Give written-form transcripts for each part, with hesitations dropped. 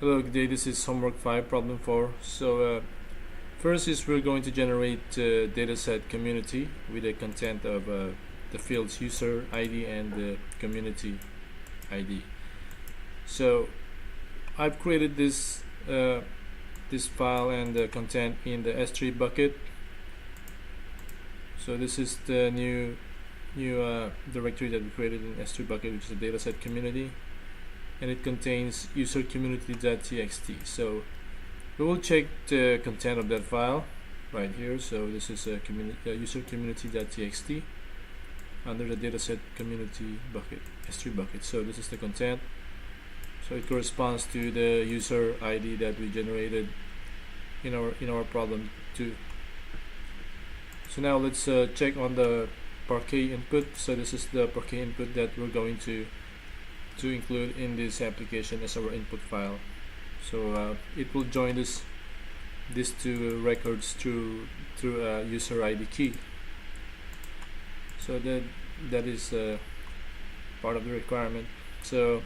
Hello, good day. This is homework 5, problem 4. First is we're going to generate dataset community with the content of the fields user ID and the community ID. So I've created this file and the content in the S3 bucket. So this is the new directory that we created in S3 bucket, which is a dataset community, and it contains usercommunity.txt. So we will check the content of that file right here. So this is a usercommunity.txt under the dataset community bucket, S3 bucket. So this is the content. So it corresponds to the user ID that we generated in our problem 2. So now let's check on the part2 input. So this is the part2 input that we're going to include in this application as our input file. So it will join these two records through a user ID key. So that is part of the requirement. So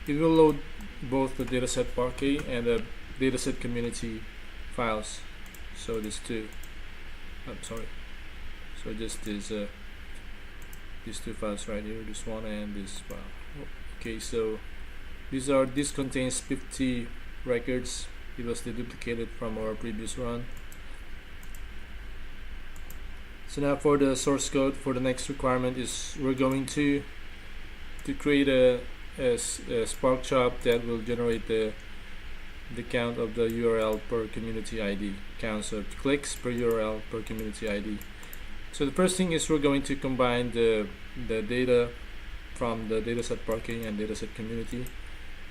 it will load both the dataset part2 and the dataset community files. So these two. So just these two files right here, this one and this file. Okay, so this contains 50 records. It was duplicated from our previous run. So now for the source code, for the next requirement is we're going to create a Spark job that will generate the count of the URL per community ID, counts of clicks per URL per community ID. So the first thing is we're going to combine the data from the dataset part2 and dataset community.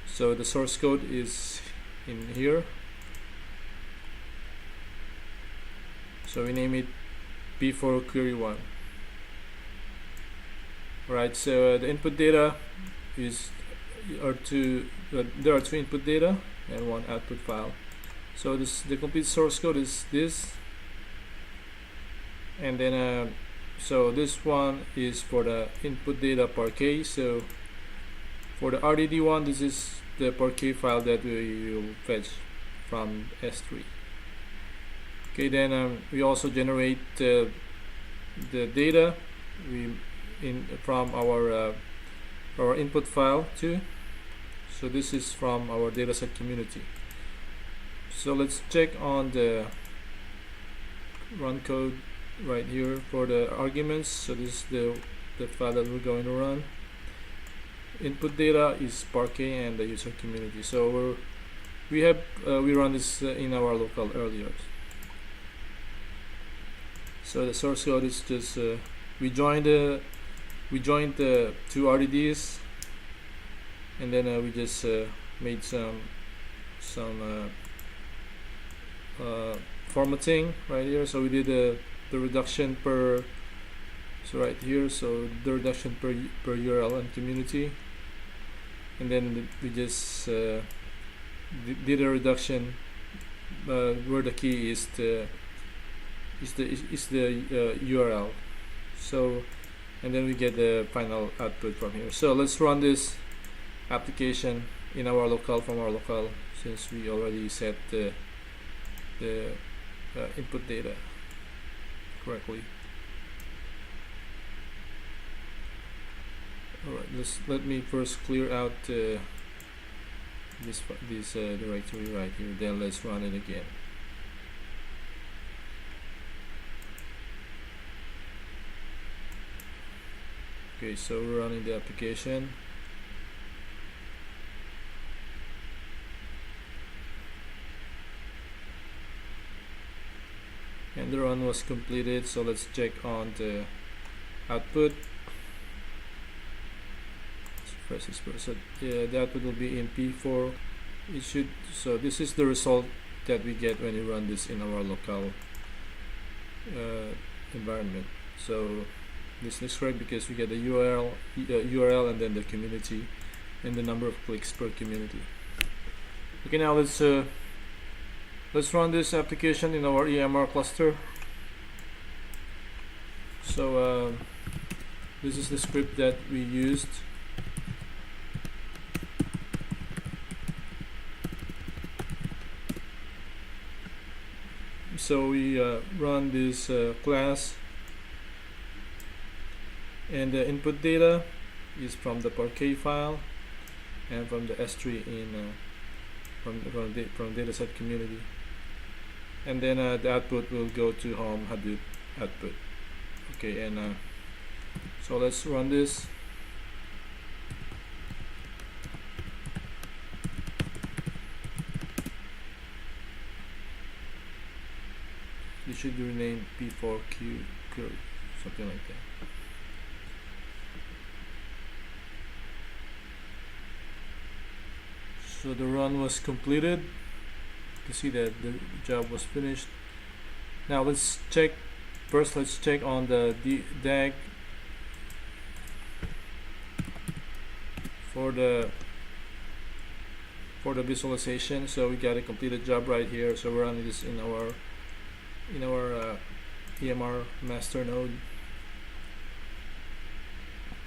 So the source code is in here. So we name it P4 query 1. Alright, so the input data there are two input data and one output file. So the complete source code is this, and then so this one is for the input data part2. So for the RDD one, this is the part2 file that we will fetch from S3. Okay, then we also generate the data from our input file too. So this is from our dataset community. So let's check on the run code right here for the arguments. So this is the file that we're going to run. Input data is part2 and the user community. So we run this in our local earlier. So the source code is just we joined the two RDDs, and then we just made some formatting right here. So we did the reduction per, so right here, so the reduction per URL and community, and then we just did a reduction where the key is the URL. So and then we get the final output from here. So let's run this application in our local, from our local, since we already set the input data correctly. Alright, let me first clear out this directory right here, then let's run it again. Okay, so we're running the application. And the run was completed, so let's check on the output. So the output will be in P4. It should, so this is the result that we get when we run this in our local environment. So this looks correct because we get the URL and then the community and the number of clicks per community. Okay, now let's run this application in our EMR cluster. So this is the script that we used. So we run this class, and the input data is from the part2 file and from the S3 in from dataset community, and then the output will go to home Hadoop output. Okay, and so let's run this. You should rename P4Q query, something like that. So the run was completed. You can see that the job was finished. Now let's check. First, let's check on the DAG for the visualization. So we got a completed job right here. So we're running this in our EMR master node.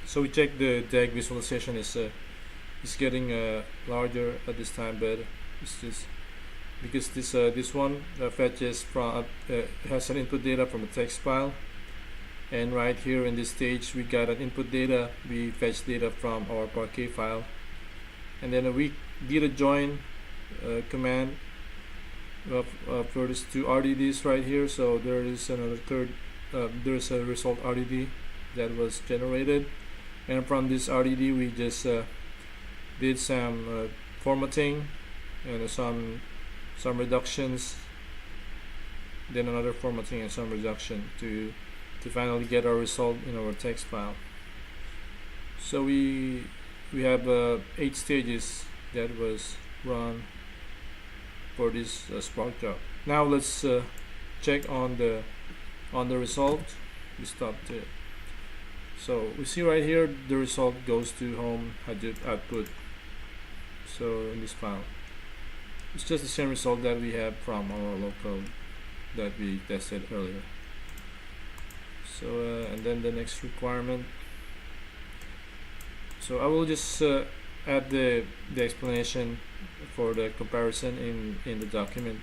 So we check the DAG visualization is getting larger at this time, but it's just because this one fetches from has an input data from a text file, and right here in this stage we got an input data. We fetch data from our part2 file, and then we did a join command for these two RDDs right here. So there is another third. There's a result RDD that was generated, and from this RDD we just did some formatting and some reductions, then another formatting and some reduction to finally get our result in our text file. So we have 8 stages that was run for this Spark job. Now let's check on the result. We stopped it. So we see right here the result goes to home Hadoop output. So in this file, it's just the same result that we have from our local that we tested earlier. So and then the next requirement. So I will just add the explanation for the comparison in the document.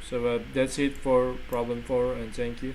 So that's it for problem 4, and thank you.